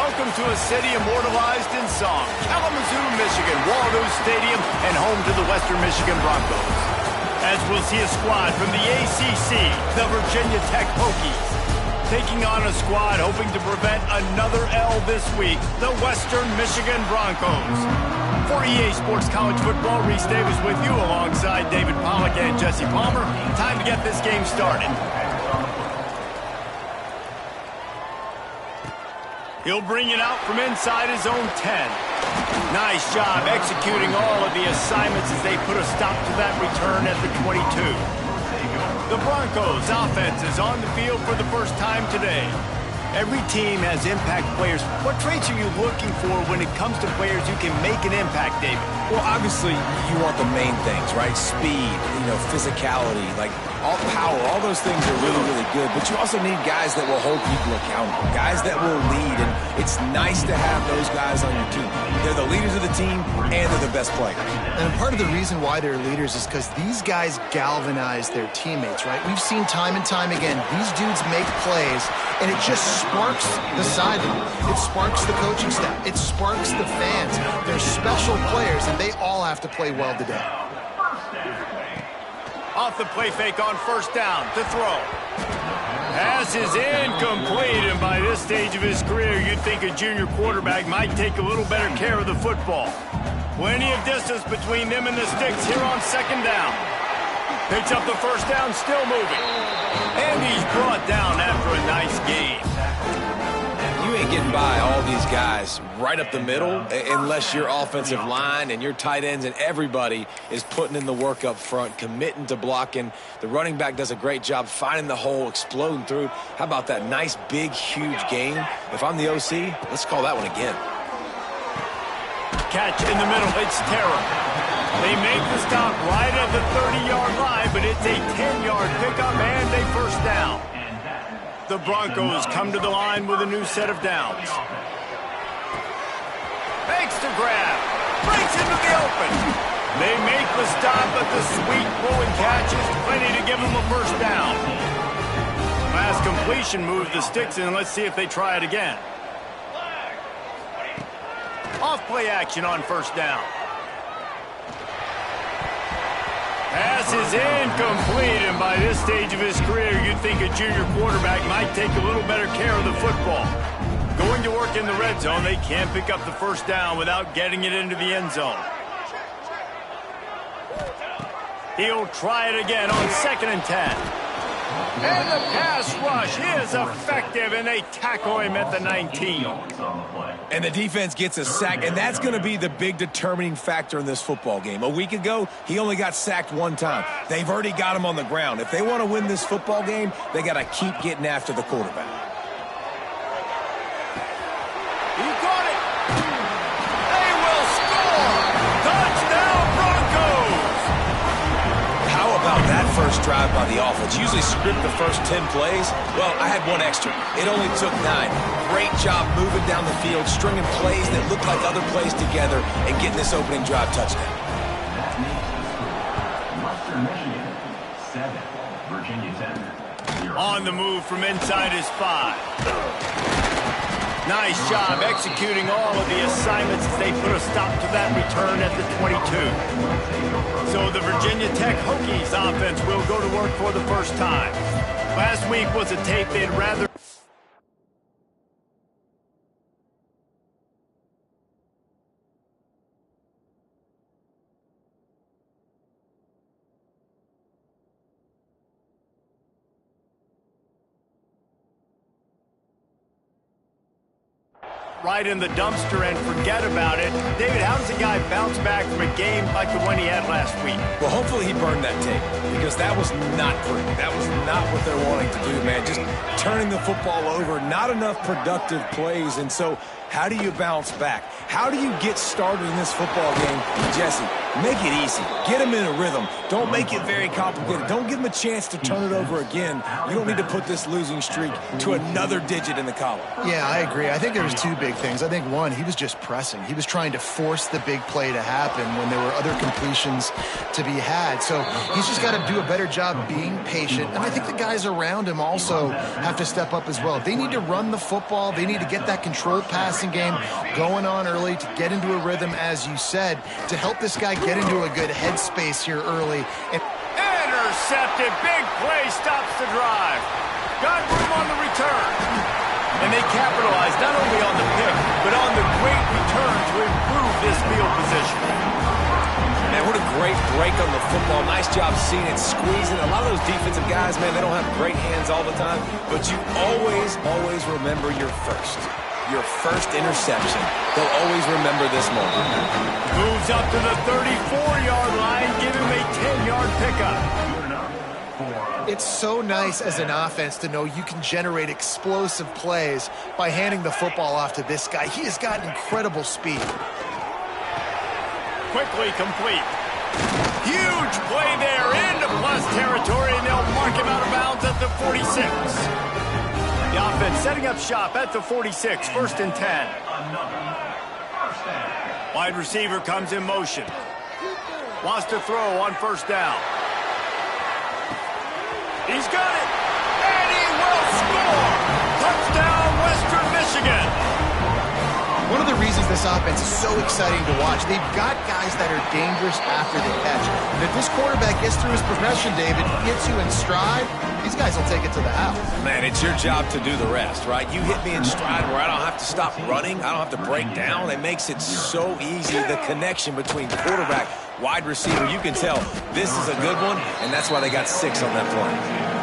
Welcome to a city immortalized in song, Kalamazoo, Michigan, Waldo Stadium, and home to the Western Michigan Broncos. As we'll see a squad from the ACC, the Virginia Tech Hokies, taking on a squad hoping to prevent another L this week, the Western Michigan Broncos. For EA Sports College Football, Reese Davis with you alongside David Pollack and Jesse Palmer. Time to get this game started. He'll bring it out from inside his own 10. Nice job executing all of the assignments as they put a stop to that return at the 22. The Broncos offense is on the field for the first time today. Every team has impact players. What traits are you looking for when it comes to players who can make an impact, David? Well, obviously, you want the main things, right? Speed, physicality, like all power. All those things are really, really good. But you also need guys that will hold people accountable, guys that will lead. And it's nice to have those guys on your team. They're the leaders of the team, and they're the best players. And part of the reason why they're leaders is because these guys galvanize their teammates, right? We've seen time and time again, these dudes make plays, and it just sparks the sideline. It sparks the coaching staff. It sparks the fans. They're special players, and they all have to play well today. Off the play fake on first down to throw. Pass is incomplete, and by this stage of his career, you'd think a junior quarterback might take a little better care of the football. Plenty of distance between them and the sticks here on second down. Picks up the first down, still moving. And he's brought down after a nice gain. You ain't getting by all these guys right up the middle unless your offensive line and your tight ends and everybody is putting in the work up front, committing to blocking. The running back does a great job finding the hole, exploding through. How about that nice, big, huge gain? If I'm the OC, let's call that one again. Catch in the middle, it's Terror. They make the stop right at the 30-yard line, but it's a 10-yard pickup and a first down. The Broncos come to the line with a new set of downs. Fakes to grab. Breaks into the open. They make the stop, but the sweet pull and catch is plenty to give them a first down. Last completion moves the sticks in. Let's see if they try it again. Off play action on first down. Pass is incomplete, and by this stage of his career, you'd think a junior quarterback might take a little better care of the football. Going to work in the red zone, they can't pick up the first down without getting it into the end zone. He'll try it again on 2nd and 10. And the pass rush is effective, and they tackle him at the 19. And the defense gets a sack, and that's going to be the big determining factor in this football game. A week ago, he only got sacked one time. They've already got him on the ground. If they want to win this football game, they got to keep getting after the quarterback. He got it. They will score. Touchdown, Broncos. How about that first drive by the offense? Usually script the first 10 plays. Well, I had one extra. It only took 9. Great job moving down the field, stringing plays that look like other plays together, and getting this opening drive touchdown. On the move from inside his 5. Nice job executing all of the assignments as they put a stop to that return at the 22. So the Virginia Tech Hokies offense will go to work for the first time. Last week was a tape they'd rather... right in the dumpster and forget about it. David, how does a guy bounce back from a game like the one he had last week? Well, hopefully he burned that tape, because that was not pretty. That was not what they're wanting to do, man. Just turning the football over, not enough productive plays. And so how do you bounce back? How do you get started in this football game? Jesse, make it easy. Get him in a rhythm. Don't make it very complicated. Don't give him a chance to turn it over again. You don't need to put this losing streak to another digit in the column. Yeah, I agree. I think there was two big things. I think, one, he was just pressing. He was trying to force the big play to happen when there were other completions to be had. So he's just got to do a better job being patient. And I think the guys around him also have to step up as well. They need to run the football. They need to get that controlled passing game going on early to get into a rhythm, as you said, to help this guy get into a good headspace here early. And intercepted. Big play stops the drive. Got room on the return. And they capitalized not only on the pick, but on the great return to improve this field position. Man, what a great break on the football. Nice job seeing it, squeezing. A lot of those defensive guys, man, they don't have great hands all the time, but you always remember your first interception. They'll always remember this moment. Moves up to the 34-yard line, give him a 10-yard pickup. It's so nice as an offense to know you can generate explosive plays by handing the football off to this guy. He has got incredible speed. Quickly complete. Huge play there into plus territory, and they'll mark him out of bounds at the 46. The offense setting up shop at the 46, 1st and 10. Wide receiver comes in motion. Wants to throw on 1st down. He's got it, and he will score! Touchdown, Western Michigan! One of the reasons this offense is so exciting to watch, they've got guys that are dangerous after the catch. And if this quarterback gets through his progression, David, gets you in stride, these guys will take it to the house. Man, it's your job to do the rest, right? You hit me in stride where I don't have to stop running. I don't have to break down. It makes it so easy, the connection between quarterback, wide receiver. You can tell this is a good one, and that's why they got 6 on that play.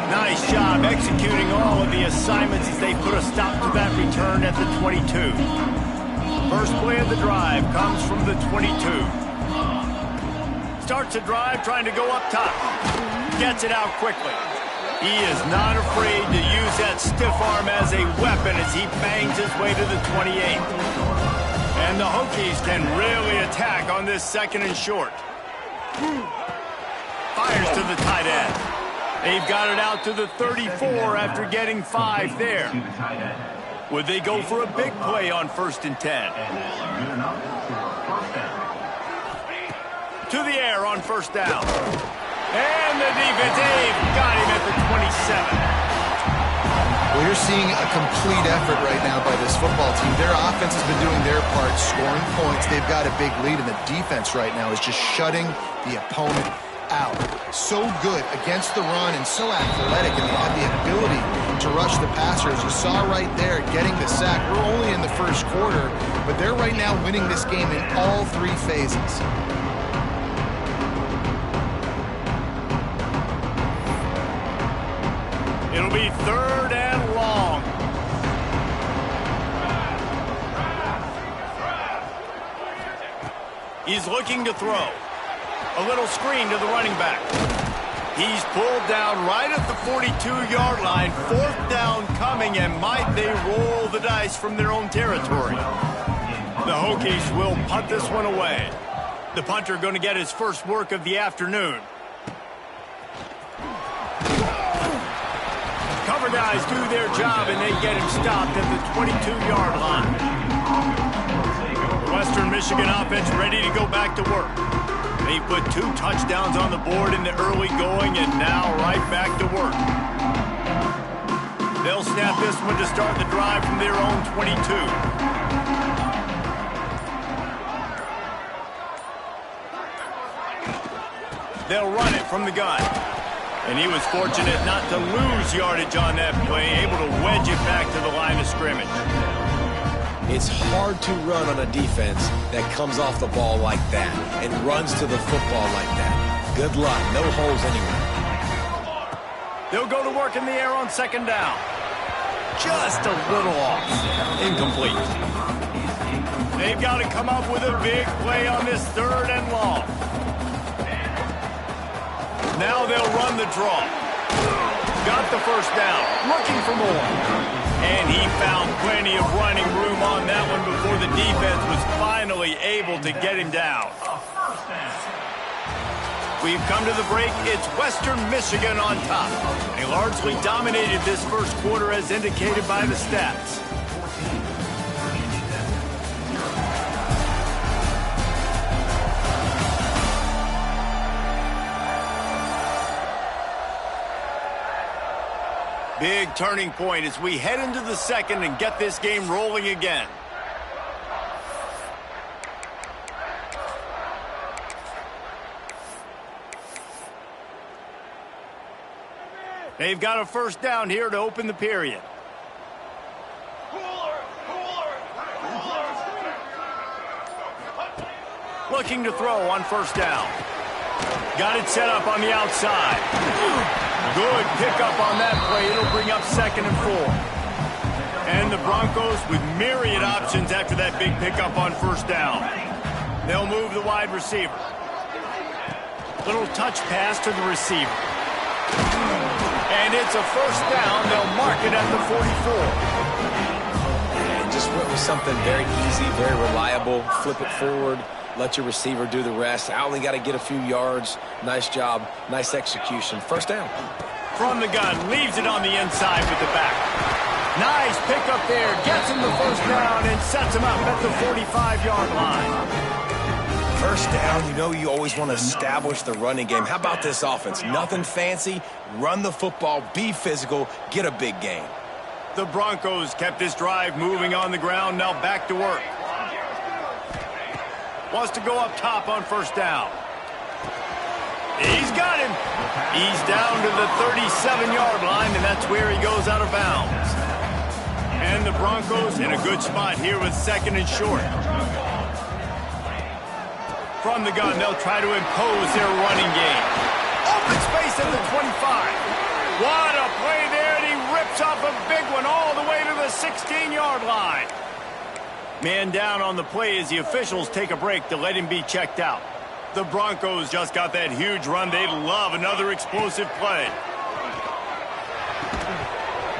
Nice job executing all of the assignments as they put a stop to that return at the 22. First play of the drive comes from the 22. Starts a drive trying to go up top. Gets it out quickly. He is not afraid to use that stiff arm as a weapon as he bangs his way to the 28. And the Hokies can really attack on this 2nd and short. Fires to the tight end. They've got it out to the 34 after getting 5 there. Would they go for a big play on 1st and 10? To the air on 1st down. And the defense, they've got him at the 27. Well, you're seeing a complete effort right now by this football team. Their offense has been doing their part, scoring points. They've got a big lead, and the defense right now is just shutting the opponent out. So good against the run and so athletic, and they have the ability to rush the passer. As you saw right there, getting the sack. We're only in the 1st quarter, but they're right now winning this game in all 3 phases. It'll be 3rd and long. He's looking to throw. A little screen to the running back. He's pulled down right at the 42-yard line. 4th down coming, and might they roll the dice from their own territory. The Hokies will punt this one away. The punter going to get his first work of the afternoon. Cover guys do their job, and they get him stopped at the 22-yard line. The Western Michigan offense ready to go back to work. They put 2 touchdowns on the board in the early going, and now right back to work. They'll snap this one to start the drive from their own 22. They'll run it from the gun. And he was fortunate not to lose yardage on that play, able to wedge it back to the line of scrimmage. It's hard to run on a defense that comes off the ball like that and runs to the football like that. Good luck. No holes anywhere. They'll go to work in the air on 2nd down. Just a little off. Incomplete. They've got to come up with a big play on this 3rd and long. Now they'll run the draw. Got the 1st down. Looking for more. And he found plenty of running room on that one before the defense was finally able to get him down. We've come to the break. It's Western Michigan on top. They largely dominated this 1st quarter as indicated by the stats. Big turning point as we head into the second and get this game rolling again. They've got a first down here to open the period. Looking to throw on first down. Got it set up on the outside. Good pickup on that play. It'll bring up 2nd and 4. And the Broncos with myriad options after that big pickup on first down. They'll move the wide receiver. Little touch pass to the receiver. And it's a first down. They'll mark it at the 44. And just went with something very easy, very reliable. Flip it forward. Let your receiver do the rest. I only got to get a few yards. Nice job. Nice execution. First down. From the gun. Leaves it on the inside with the back. Nice pickup there. Gets him the first down and sets him up at the 45-yard line. First down, you know you always want to establish the running game. How about this offense? Nothing fancy. Run the football. Be physical. Get a big gain. The Broncos kept this drive moving on the ground. Now back to work. Wants to go up top on first down. He's got him. He's down to the 37-yard line, and that's where he goes out of bounds. And the Broncos in a good spot here with 2nd and short. From the gun, they'll try to impose their running game. Open space at the 25. What a play there, and he rips off a big one all the way to the 16-yard line. Man down on the play as the officials take a break to let him be checked out. The Broncos just got that huge run. They'd love another explosive play.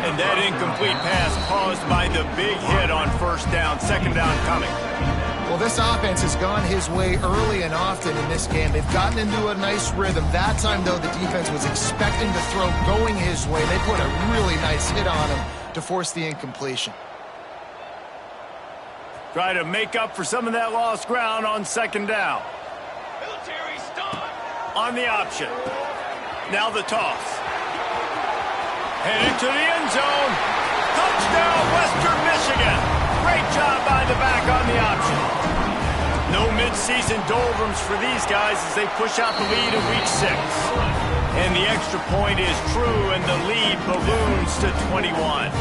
And that incomplete pass caused by the big hit on first down. 2nd down coming. Well, this offense has gone his way early and often in this game. They've gotten into a nice rhythm. That time, though, the defense was expecting the throw going his way. They put a really nice hit on him to force the incompletion. Try to make up for some of that lost ground on 2nd down. On the option. Now the toss. Headed to the end zone. Touchdown, Western Michigan. Great job by the back on the option. No midseason doldrums for these guys as they push out the lead in week 6. And the extra point is true, and the lead balloons to 21.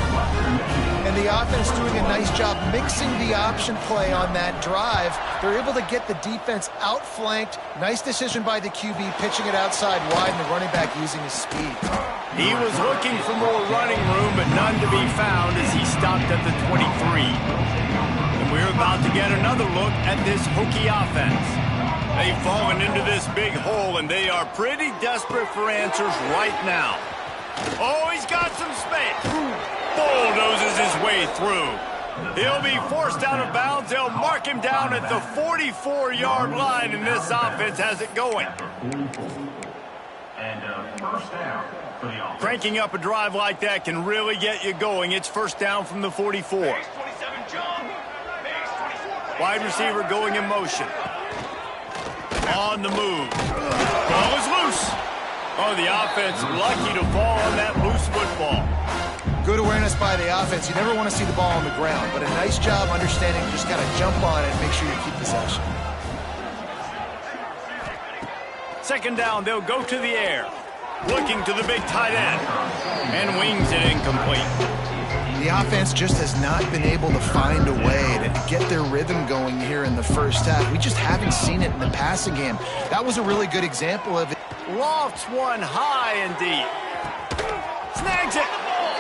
And the offense doing a nice job mixing the option play on that drive. They're able to get the defense outflanked. Nice decision by the QB, pitching it outside wide, and the running back using his speed. He was looking for more running room, but none to be found as he stopped at the 23. And we're about to get another look at this Hokie offense. They've fallen into this big hole, and they are pretty desperate for answers right now. Oh, he's got some space. Bulldozes his way through. He'll be forced out of bounds. They'll mark him down at the 44-yard line, and this offense has it going. And first down for the offense. Cranking up a drive like that can really get you going. It's first down from the 44. Wide receiver going in motion. On the move. Ball is loose. Oh, the offense lucky to fall on that loose football. Good awareness by the offense. You never want to see the ball on the ground, but a nice job understanding just kind of jump on it and make sure you keep possession. 2nd down, they'll go to the air. Looking to the big tight end. And wings it incomplete. The offense just has not been able to find a way to get their rhythm going here in the first half. We just haven't seen it in the passing game. That was a really good example of it. Lofts one high and deep. Snags it.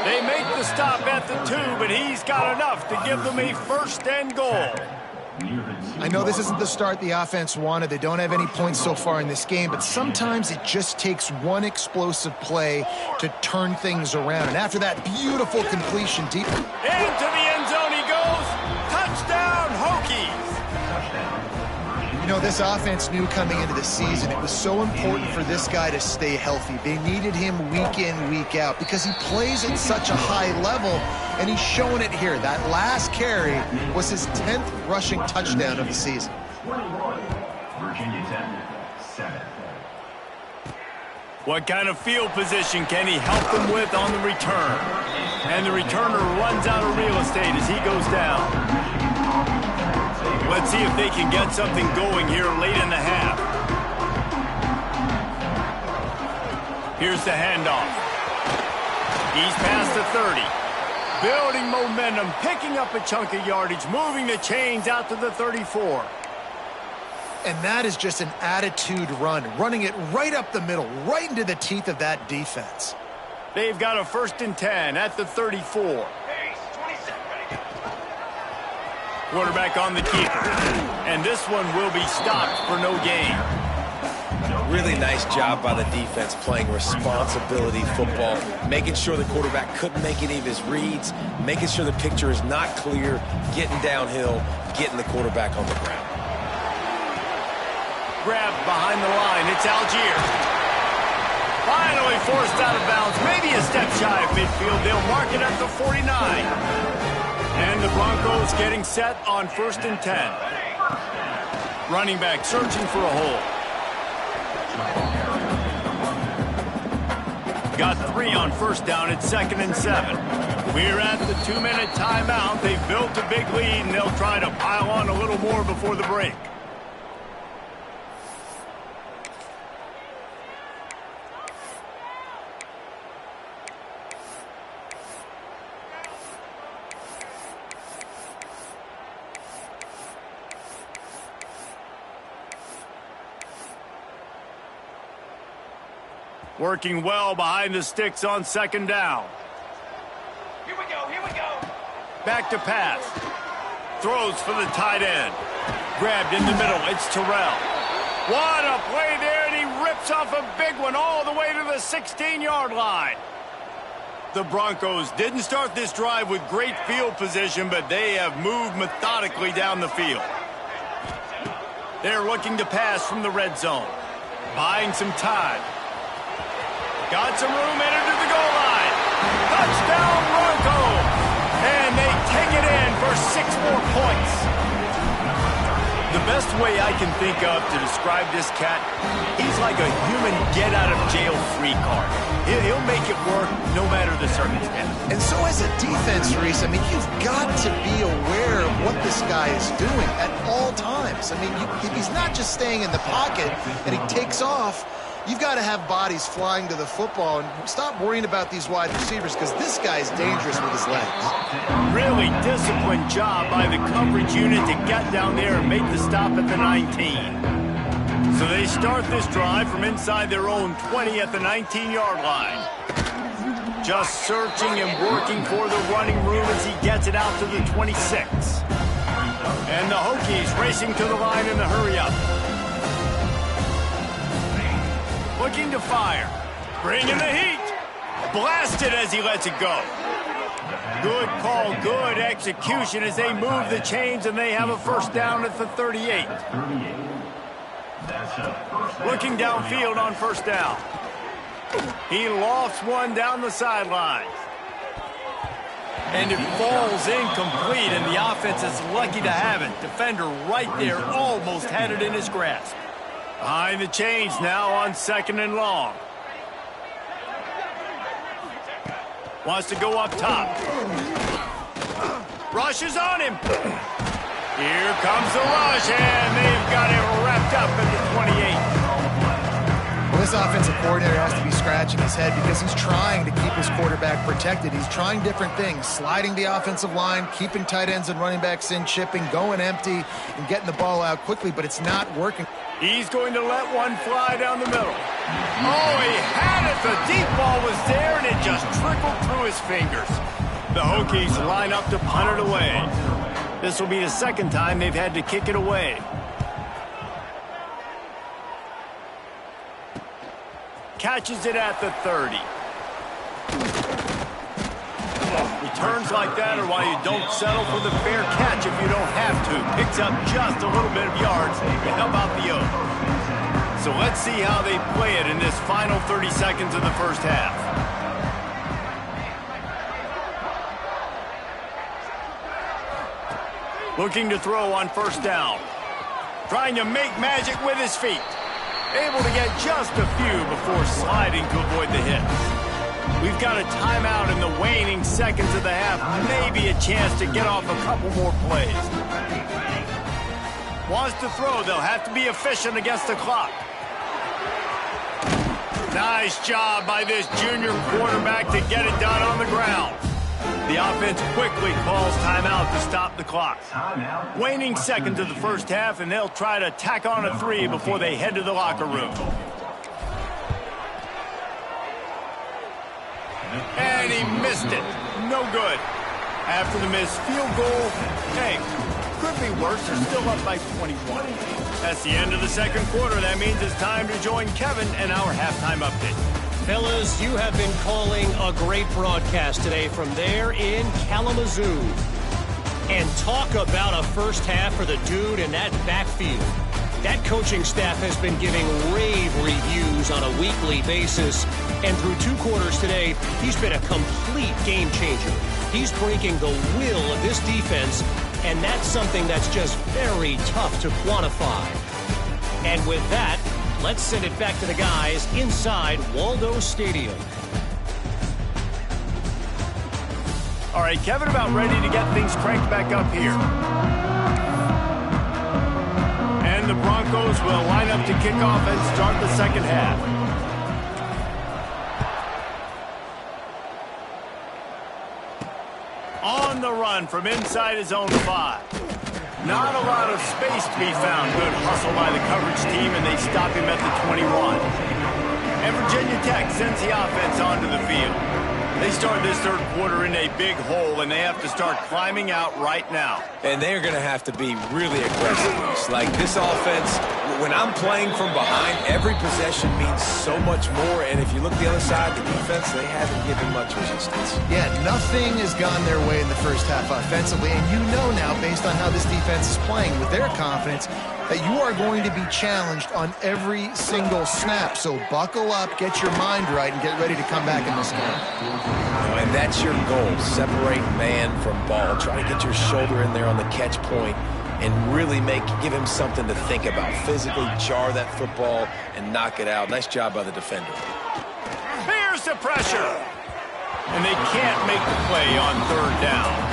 They make the stop at the 2, but he's got enough to give them a first and goal. I know this isn't the start the offense wanted. They don't have any points so far in this game, but sometimes it just takes one explosive play to turn things around. And after that beautiful completion deep into the end zone he goes. Touchdown, Hokies. You know, this offense knew coming into the season it was so important for this guy to stay healthy. They needed him week in, week out because he plays at such a high level, and he's showing it here. That last carry was his 10th rushing touchdown of the season. 21, Virginia Tech, 7. What kind of field position can he help them with on the return? And the returner runs out of real estate as he goes down. Let's see if they can get something going here late in the half. Here's the handoff. He's past the 30. Building momentum, picking up a chunk of yardage, moving the chains out to the 34. And that is just an attitude run, running it right up the middle, right into the teeth of that defense. They've got a 1st and 10 at the 34. Quarterback on the keeper. And this one will be stopped for no gain. Really nice job by the defense playing responsibility football, making sure the quarterback couldn't make any of his reads, making sure the picture is not clear, getting downhill, getting the quarterback on the ground. Grabbed behind the line. It's Algier. Finally forced out of bounds. Maybe a step shy of midfield. They'll mark it at the 49. And the Broncos getting set on 1st and 10. Running back searching for a hole. Got 3 on 1st down at 2nd and 7. We're at the 2-minute timeout. They've built a big lead, and they'll try to pile on a little more before the break. Working well behind the sticks on 2nd down. Here we go, here we go. Back to pass. Throws for the tight end. Grabbed in the middle. It's Terrell. What a play there, and he rips off a big one all the way to the 16-yard line. The Broncos didn't start this drive with great field position, but they have moved methodically down the field. They're looking to pass from the red zone. Buying some time. Got some room, entered to the goal line. Touchdown, Broncos! And they take it in for 6 more points. The best way I can think of to describe this cat, he's like a human get-out-of-jail-free card. He'll make it work no matter the circumstance. And so as a defense, Reese, I mean, you've got to be aware of what this guy is doing at all times. I mean, if he's not just staying in the pocket and he takes off, you've got to have bodies flying to the football and stop worrying about these wide receivers because this guy is dangerous with his legs. Really disciplined job by the coverage unit to get down there and make the stop at the 19. So they start this drive from inside their own 20 at the 19-yard line. Just searching and working for the running room as he gets it out to the 26. And the Hokies racing to the line in the hurry-up. Looking to fire. Bringing the heat. Blasted as he lets it go. Good call, good execution as they move the chains and they have a 1st down at the 38. Looking downfield on 1st down. He lofts one down the sideline. And it falls incomplete, and the offense is lucky to have it. Defender right there almost had it in his grasp. Behind the chains now on 2nd and long. Wants to go up top. Rush is on him. Here comes the rush, and they've got it wrapped up at the 28. Well, this offensive coordinator has to be scratching his head because he's trying to keep his quarterback protected. He's trying different things, sliding the offensive line, keeping tight ends and running backs in, chipping, going empty, and getting the ball out quickly, but it's not working. He's going to let one fly down the middle. Oh, he had it. The deep ball was there, and it just trickled through his fingers. The Hokies line up to punt it away. This will be the 2nd time they've had to kick it away. Catches it at the 30. Returns like that are why you don't settle for the fair catch if you don't have to. Picks up just a little bit of yards to help out the O. So let's see how they play it in this final 30 seconds of the 1st half. Looking to throw on 1st down. Trying to make magic with his feet. Able to get just a few before sliding to avoid the hit. We've got a timeout in the waning seconds of the half. Maybe a chance to get off a couple more plays. Wants to throw. They'll have to be efficient against the clock. Nice job by this junior quarterback to get it done on the ground. The offense quickly calls timeout to stop the clock. Waning seconds of the first half, and they'll try to tack on a 3 before they head to the locker room. And he missed it. No good. After the missed field goal, hey, could be worse. They're still up by 21. That's the end of the second quarter. That means it's time to join Kevin and our halftime update. Fellas, you have been calling a great broadcast today from there in Kalamazoo. And talk about a first half for the dude in that backfield. That coaching staff has been giving rave reviews on a weekly basis. And through 2 quarters today, he's been a complete game changer. He's breaking the will of this defense, and that's something that's just very tough to quantify. And with that, let's send it back to the guys inside Waldo Stadium. All right, Kevin, about ready to get things cranked back up here. And the Broncos will line up to kick off and start the second half. On the run from inside his own 5. Not a lot of space to be found. Good hustle by the coverage team, and they stop him at the 21. And Virginia Tech sends the offense onto the field. They start this third quarter in a big hole, and they have to start climbing out right now. And they're going to have to be really aggressive. Like this offense, when I'm playing from behind, every possession means so much more. And if you look the other side, the defense, they haven't given much resistance. Yeah, nothing has gone their way in the first half offensively. And you know now, based on how this defense is playing with their confidence, that you are going to be challenged on every single snap. So buckle up, get your mind right, and get ready to come back in this game. And that's your goal. Separate man from ball. Try to get your shoulder in there on the catch point and really give him something to think about. Physically jar that football and knock it out. Nice job by the defender. Here's the pressure. And they can't make the play on third down.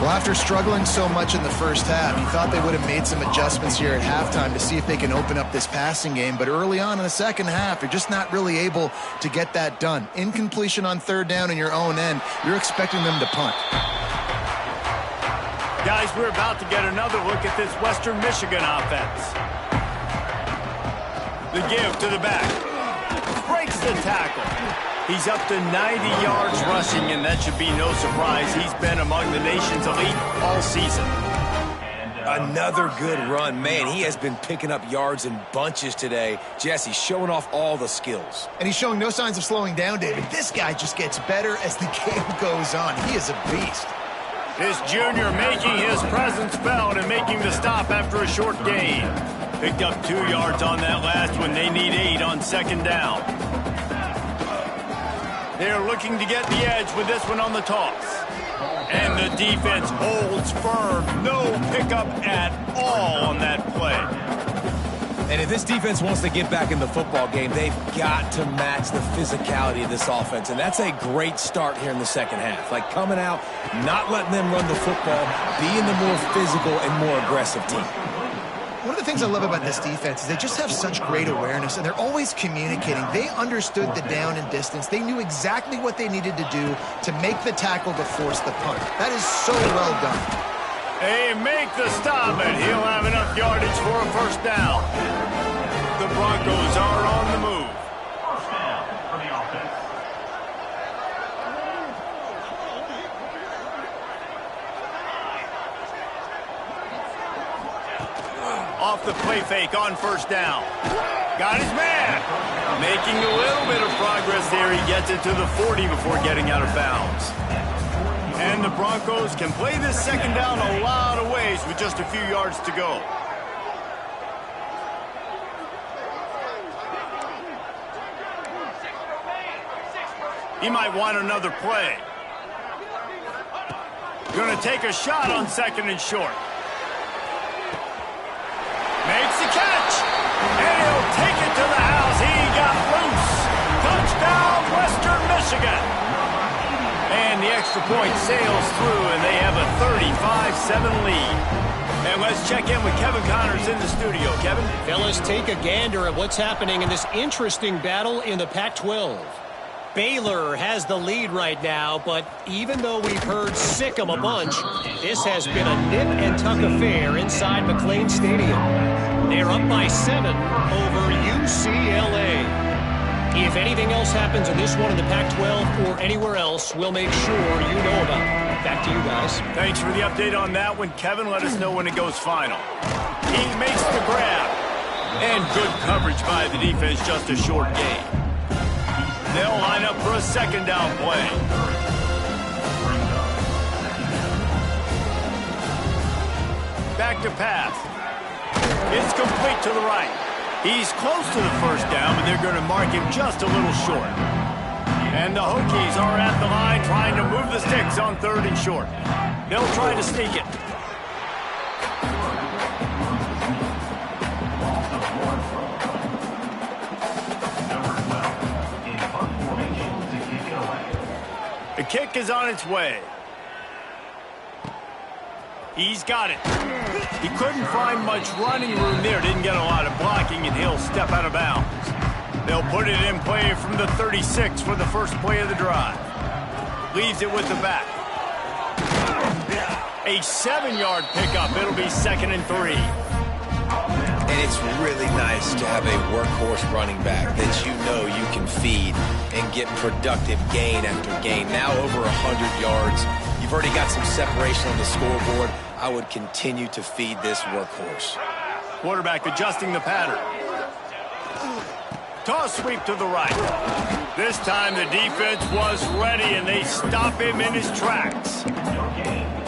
Well, after struggling so much in the first half, you thought they would have made some adjustments here at halftime to see if they can open up this passing game. But early on in the second half, you're just not really able to get that done. Incompletion on third down in your own end, you're expecting them to punt. Guys, we're about to get another look at this Western Michigan offense. The give to the back. Breaks the tackle. He's up to 90 yards rushing, and that should be no surprise. He's been among the nation's elite all season. Another good run. Man, he has been picking up yards in bunches today. Jesse showing off all the skills. And he's showing no signs of slowing down, David. This guy just gets better as the game goes on. He is a beast. This junior making his presence felt and making the stop after a short gain. Picked up 2 yards on that last one. They need 8 on second down. They're looking to get the edge with this one on the toss. And the defense holds firm. No pickup at all on that play. And if this defense wants to get back in the football game, they've got to match the physicality of this offense. And that's a great start here in the second half. Like coming out, not letting them run the football, being the more physical and more aggressive team. One of the things I love about this defense is they just have such great awareness, and they're always communicating. They understood the down and distance. They knew exactly what they needed to do to make the tackle to force the punt. That is so well done. They make the stop, and he'll have enough yardage for a first down. The Broncos are on the move. First down for the offense. Off the play fake on first down. Got his man. Making a little bit of progress there. He gets it to the 40 before getting out of bounds. And the Broncos can play this second down a lot of ways with just a few yards to go. He might want another play. Going to take a shot on second and short. Makes the catch. And he'll take it to Extra point sails through, and they have a 35-7 lead. And let's check in with Kevin Connors in the studio. Kevin? Fellas, take a gander at what's happening in this interesting battle in the Pac-12. Baylor has the lead right now, but even though we've heard sick 'em a bunch, this has been a nip-and-tuck affair inside McLean Stadium. They're up by 7 over UCLA. If anything else happens in this one in the Pac-12 or anywhere else, we'll make sure you know about it. Back to you guys. Thanks for the update on that one, Kevin. Let us know when it goes final. He makes the grab. And good coverage by the defense, just a short gain. They'll line up for a second down play. Back to pass. It's complete to the right. He's close to the first down, but they're going to mark him just a little short. And the Hokies are at the line trying to move the sticks on 3rd and short. They'll try to sneak it. The kick is on its way. He's got it. He couldn't find much running room there. Didn't get a lot of blocking, and he'll step out of bounds. They'll put it in play from the 36 for the first play of the drive. Leaves it with the back. A 7-yard pickup. It'll be 2nd and 3. And it's really nice to have a workhorse running back that you know you can feed and get productive gain after gain. Now over 100 yards. You've already got some separation on the scoreboard. I would continue to feed this workhorse. Quarterback adjusting the pattern. Toss sweep to the right. This time the defense was ready, and they stop him in his tracks.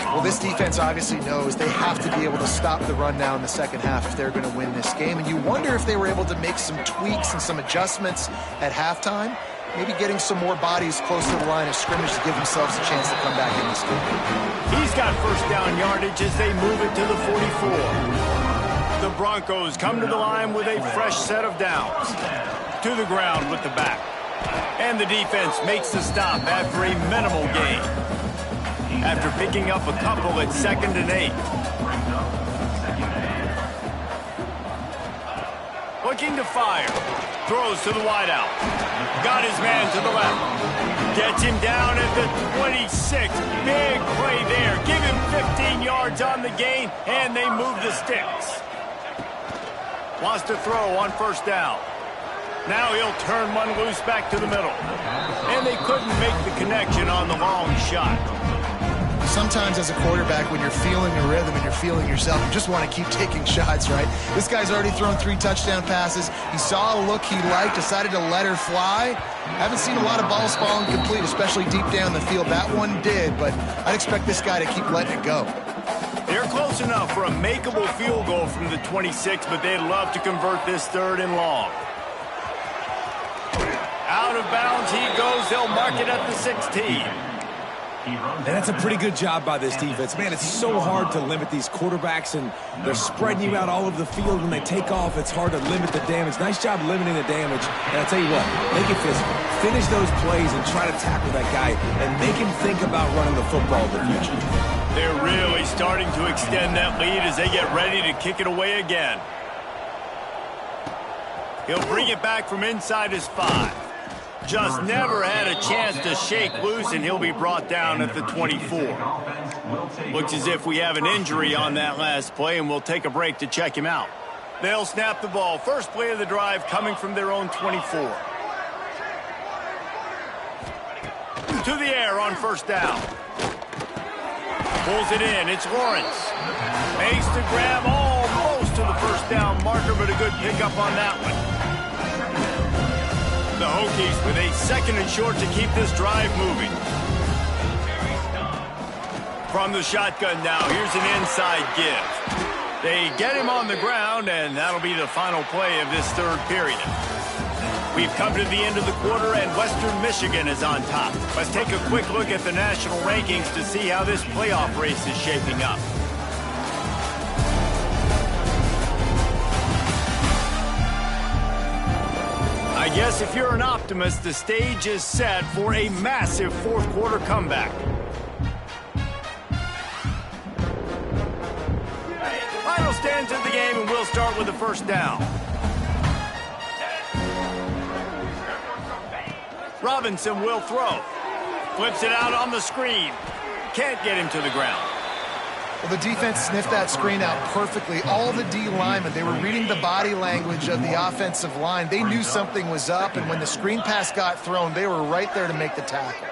Well, this defense obviously knows they have to be able to stop the run now in the second half if they're going to win this game. And you wonder if they were able to make some tweaks and some adjustments at halftime, maybe getting some more bodies close to the line of scrimmage to give themselves a chance to come back in this game. He's got first down yardage as they move it to the 44. The Broncos come to the line with a fresh set of downs. To the ground with the back. And the defense makes the stop after a minimal gain. After picking up a couple at 2nd and 8. Looking to fire. Throws to the wideout. Got his man to the left. Gets him down at the 26. Big play there. Give him 15 yards on the gain, and they move the sticks. Wants to throw on first down. Now he'll turn one loose back to the middle. And they couldn't make the connection on the long shot. Sometimes as a quarterback, when you're feeling the rhythm and you're feeling yourself, you just want to keep taking shots, right? This guy's already thrown 3 touchdown passes. He saw a look he liked, decided to let her fly. Haven't seen a lot of balls falling complete, especially deep down the field. That one did, but I'd expect this guy to keep letting it go. They're close enough for a makeable field goal from the 26, but they'd love to convert this 3rd and long. Out of bounds he goes. They'll mark it at the 16. And that's a pretty good job by this defense. Man, it's so hard to limit these quarterbacks, and they're spreading you out all over the field. When they take off, it's hard to limit the damage. Nice job limiting the damage. And I'll tell you what, make it physical. Finish those plays and try to tackle that guy and make him think about running the football in the future. They're really starting to extend that lead as they get ready to kick it away again. He'll bring it back from inside his 5. Just never had a chance to shake loose, and he'll be brought down at the 24. Looks as if we have an injury on that last play, and we'll take a break to check him out. They'll snap the ball. First play of the drive coming from their own 24. To the air on first down. Pulls it in. It's Lawrence. Makes the grab almost to the first down marker, but a good pickup on that one. The Hokies with a 2nd and short to keep this drive moving. From the shotgun now, here's an inside give. They get him on the ground, and that'll be the final play of this 3rd period. We've come to the end of the quarter, and Western Michigan is on top. Let's take a quick look at the national rankings to see how this playoff race is shaping up. I guess if you're an optimist, the stage is set for a massive 4th quarter comeback. Final stands of the game, and we'll start with the first down. Robinson will throw. Flips it out on the screen. Can't get him to the ground. Well, the defense sniffed that screen out perfectly. All the D linemen, they were reading the body language of the offensive line. They knew something was up, and when the screen pass got thrown, they were right there to make the tackle.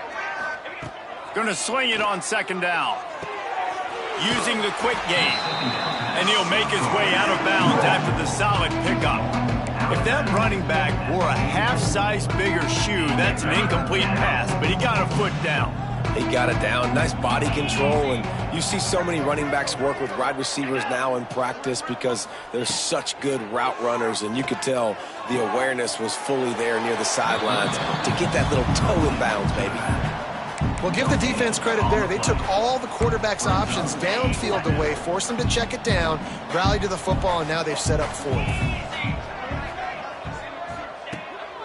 Going to sling it on second down. Using the quick game. And he'll make his way out of bounds after the solid pickup. If that running back wore a half-size bigger shoe, that's an incomplete pass, but he got a foot down. He got it down. Nice body control. And you see so many running backs work with wide receivers now in practice because they're such good route runners. And you could tell the awareness was fully there near the sidelines to get that little toe in bounds, baby. Well, give the defense credit there. They took all the quarterback's options downfield away, forced them to check it down, rallied to the football, and now they've set up fourth.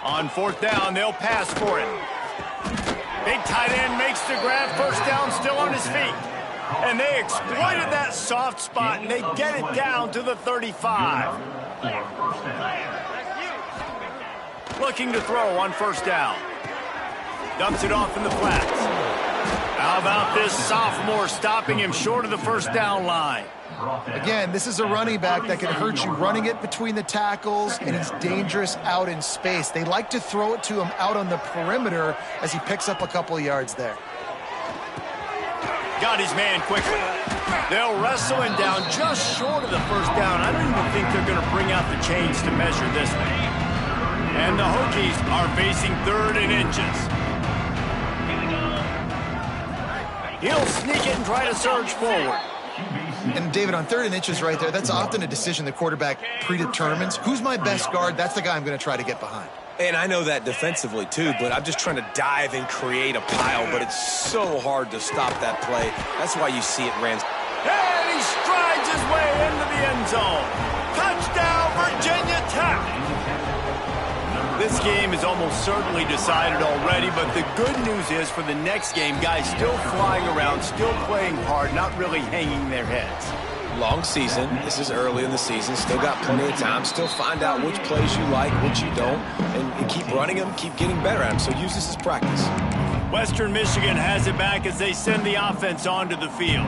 On fourth down, they'll pass for it. Big tight end makes the grab, first down, still on his feet. And they exploited that soft spot, and they get it down to the 35. Looking to throw on first down. Dumps it off in the flats. How about this sophomore stopping him short of the first down line? Again, this is a running back that can hurt you running it between the tackles, and he's dangerous out in space. They like to throw it to him out on the perimeter as he picks up a couple of yards there. Got his man quickly. They'll wrestle him down just short of the first down. I don't even think they're going to bring out the chains to measure this one. And the Hokies are facing third and inches. He'll sneak it and try to surge forward. And, David, on third and inches right there, that's often a decision the quarterback predetermines. Who's my best guard? That's the guy I'm going to try to get behind. And I know that defensively, too, but I'm just trying to dive and create a pile, but it's so hard to stop that play. That's why you see it ran. And he strides his way into the end zone. Touchdown, Virginia Tech. This game is almost certainly decided already, but the good news is for the next game, guys still flying around, still playing hard, not really hanging their heads. Long season. This is early in the season. Still got plenty of time. Still find out which plays you like, which you don't, and keep running them, keep getting better at them. So use this as practice. Western Michigan has it back as they send the offense onto the field.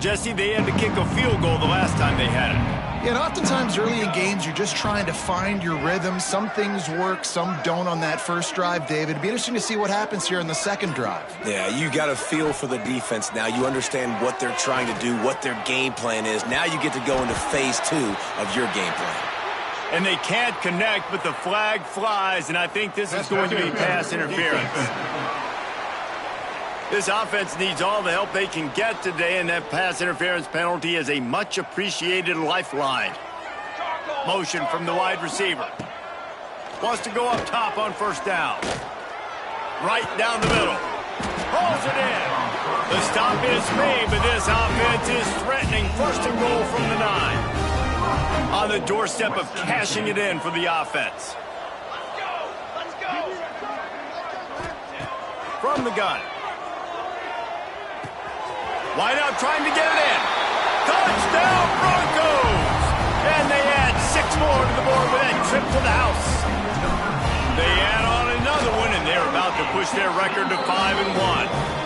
Jesse, they had to kick a field goal the last time they had it. Yeah, and oftentimes early in games, you're just trying to find your rhythm. Some things work, some don't on that first drive, David. It'd be interesting to see what happens here in the second drive. Yeah, you got a feel for the defense now. You understand what they're trying to do, what their game plan is. Now you get to go into phase 2 of your game plan. And they can't connect, but the flag flies, and I think this is going to be pass interference. This offense needs all the help they can get today, and that pass interference penalty is a much-appreciated lifeline. Motion from the wide receiver. Wants to go up top on first down. Right down the middle. Pulls it in. The stop is made, but this offense is threatening first and goal from the 9. On the doorstep of cashing it in for the offense. Let's go. From the gun. Wide out trying to get it in. Touchdown Broncos! And they add 6 more to the board with that trip to the house. They add on another one, and they're about to push their record to 5-1.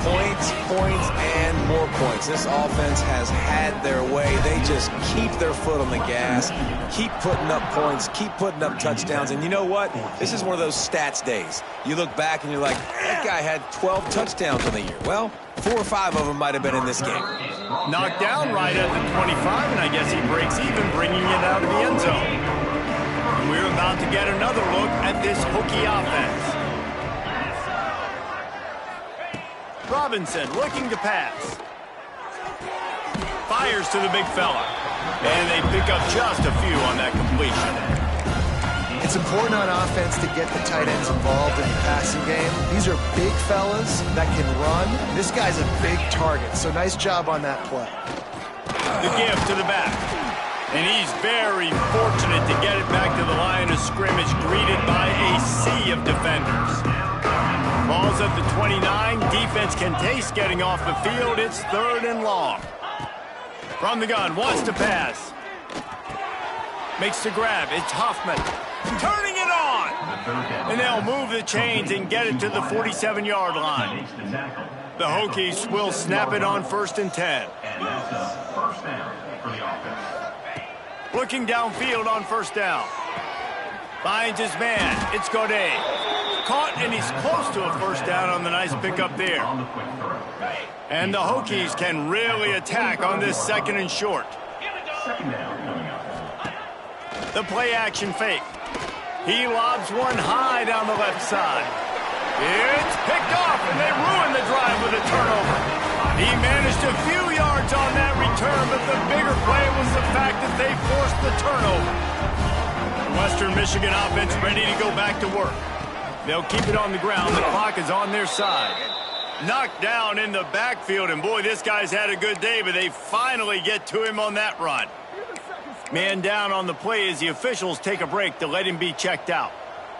Points, points, and more points. This offense has had their way. They just keep their foot on the gas, keep putting up points, keep putting up touchdowns. And you know what? This is one of those stats days. You look back and you're like, that guy had 12 touchdowns in the year. Well, 4 or 5 of them might have been in this game. Knocked down right at the 25, and I guess he breaks even, bringing it out of the end zone. We're about to get another look at this Hokie offense. Robinson looking to pass. Fires to the big fella. And they pick up just a few on that completion. It's important on offense to get the tight ends involved in the passing game. These are big fellas that can run. This guy's a big target, so nice job on that play. The give to the back. And he's very fortunate to get it back to the line of scrimmage, greeted by a sea of defenders. Ball's at the 29. Defense can taste getting off the field. It's 3rd and long. From the gun, wants to pass. Makes the grab. It's Hoffman. Turning it on. And they'll move the chains and get it to the 47-yard line. The Hokies will snap it on 1st and 10. And that's a first down for the offense. Looking downfield on 1st down. Finds his man. It's Godet. Caught, and he's close to a 1st down on the nice pickup there. And the Hokies can really attack on this 2nd and short. Second down coming up. The play action fake. He lobs one high down the left side. It's picked off, and they ruin the drive with a turnover. He managed a few yards on that return, but the bigger play was the fact that they forced the turnover. The Western Michigan offense ready to go back to work. They'll keep it on the ground. The clock is on their side. Knocked down in the backfield, and boy, this guy's had a good day, but they finally get to him on that run. Man down on the play as the officials take a break to let him be checked out.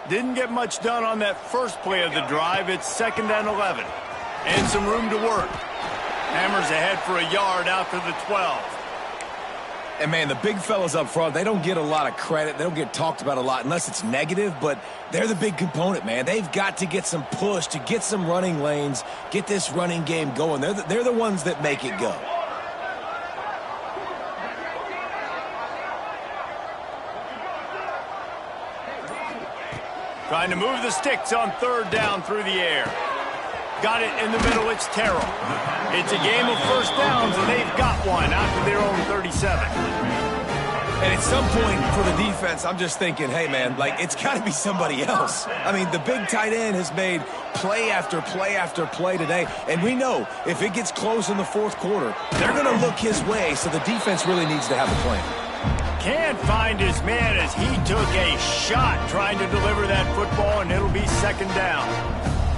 Didn't get much done on that first play of the drive. It's 2nd and 11. And some room to work. Hammers ahead for a yard out to the 12. And, man, the big fellas up front, they don't get a lot of credit. They don't get talked about a lot unless it's negative, but they're the big component, man. They've got to get some push, to get some running lanes, get this running game going. They're the ones that make it go. Trying to move the sticks on 3rd down through the air. Got it in the middle. It's Terrell. It's a game of 1st downs, and they've got one out to their own 37. And at some point for the defense, I'm just thinking, hey, man, like, it's got to be somebody else. I mean, the big tight end has made play after play after play today. And we know if it gets close in the 4th quarter, they're going to look his way, so the defense really needs to have a plan. Can't find his man as he took a shot trying to deliver that football, and it'll be 2nd down.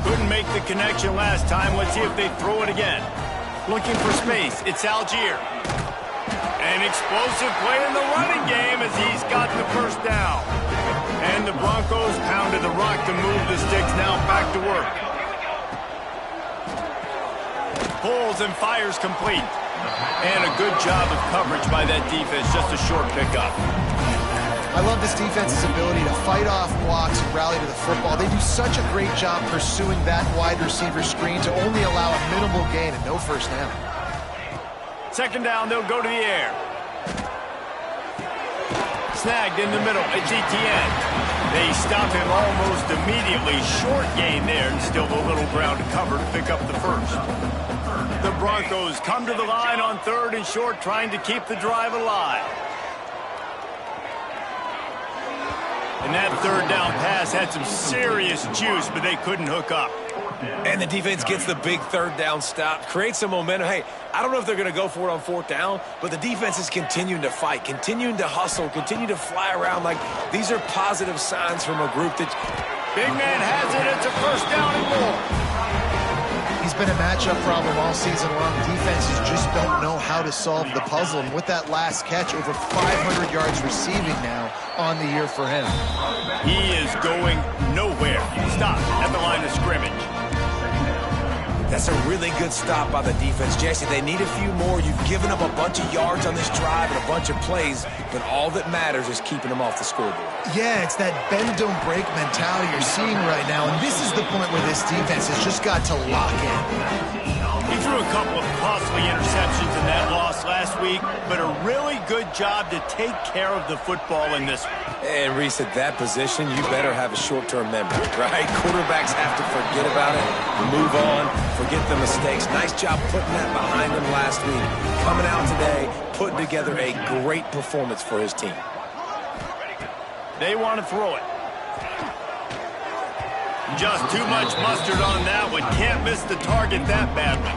Couldn't make the connection last time. Let's see if they throw it again. Looking for space. It's Algier. An explosive play in the running game as he's got the 1st down. And the Broncos pounded the rock to move the sticks. Now back to work. Pulls and fires complete. And a good job of coverage by that defense. Just a short pickup. I love this defense's ability to fight off blocks and rally to the football. They do such a great job pursuing that wide receiver screen to only allow a minimal gain and no 1st down. 2nd down, they'll go to the air. Snagged in the middle. It's Etienne. They stop him almost immediately. Short gain there, and still a little ground to cover to pick up the 1st. The Broncos come to the line on 3rd and short, trying to keep the drive alive. And that 3rd down pass had some serious juice, but they couldn't hook up. And the defense gets the big 3rd down stop, creates some momentum. Hey, I don't know if they're going to go for it on 4th down, but the defense is continuing to fight, continuing to hustle, continue to fly around. Like, these are positive signs from a group that... Big man has it. It's a 1st down and more. He's been a matchup problem all season long. Defenses just don't know how to solve the puzzle. And with that last catch, over 500 yards receiving now on the year for him. He is going nowhere. Stop at the line of scrimmage. That's a really good stop by the defense. Jesse, they need a few more. You've given up a bunch of yards on this drive and a bunch of plays, but all that matters is keeping them off the scoreboard. Yeah, it's that bend, don't break mentality you're seeing right now, and this is the point where this defense has just got to lock in. He threw a couple of costly interceptions in that loss last week, but a really good job to take care of the football in this one. And Reese, at that position, you better have a short-term memory, right? Quarterbacks have to forget about it, move on, forget the mistakes. Nice job putting that behind him last week. Coming out today, putting together a great performance for his team. They want to throw it. Just too much mustard on that one. Can't miss the target that badly.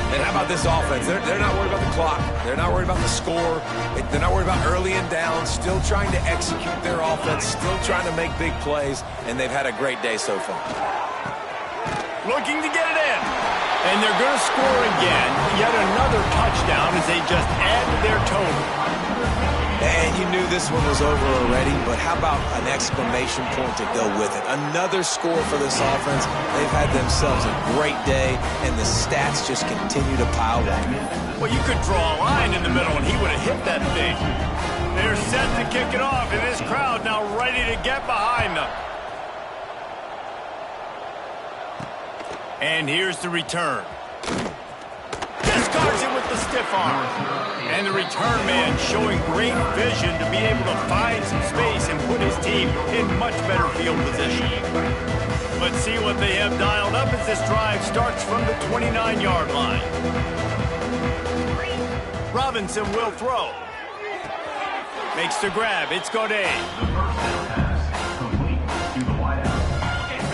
And how about this offense? They're not worried about the clock. They're not worried about the score. They're not worried about early and down. Still trying to execute their offense. Still trying to make big plays. And they've had a great day so far. Looking to get it in. And they're going to score again. Yet another touchdown as they just add to their total. And you knew this one was over already, but how about an exclamation point to go with it? Another score for this offense. They've had themselves a great day, and the stats just continue to pile on. Well, you could draw a line in the middle, and he would have hit that thing. They're set to kick it off, and this crowd now ready to get behind them. And here's the return. Discards it with the stiff arm. And the return man showing great vision to be able to find some space and put his team in much better field position. Let's see what they have dialed up as this drive starts from the 29-yard line. Robinson will throw. Makes the grab. It's Godet.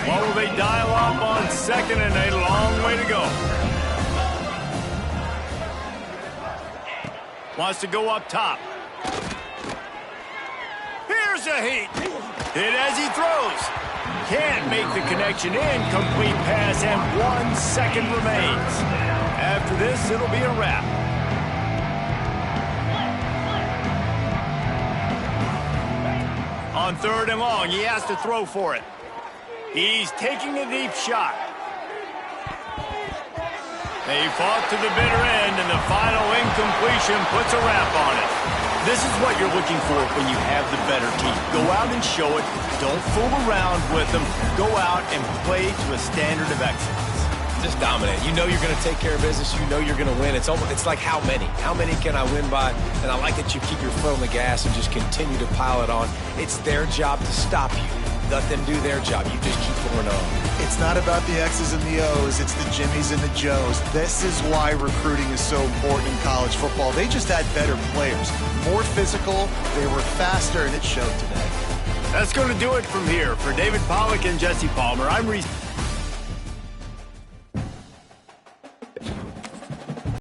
What will they dial up on second, and a long way to go. Wants to go up top. Here's a heat. Hit as he throws. Can't make the connection. Incomplete pass, and 1 second remains. After this, it'll be a wrap. On 3rd and long, he has to throw for it. He's taking a deep shot. They fought to the bitter end, and the final incompletion puts a wrap on it. This is what you're looking for when you have the better team. Go out and show it. Don't fool around with them. Go out and play to a standard of excellence. Just dominate. You know you're going to take care of business. You know you're going to win. It's like how many? How many can I win by? And I like that you keep your foot on the gas and just continue to pile it on. It's their job to stop you. Let them do their job. You just keep going on. It's not about the X's and the O's. It's the Jimmies and the Joes. This is why recruiting is so important in college football. They just had better players. More physical. They were faster, and it showed today. That's going to do it from here. For David Pollack and Jesse Palmer, I'm Reese.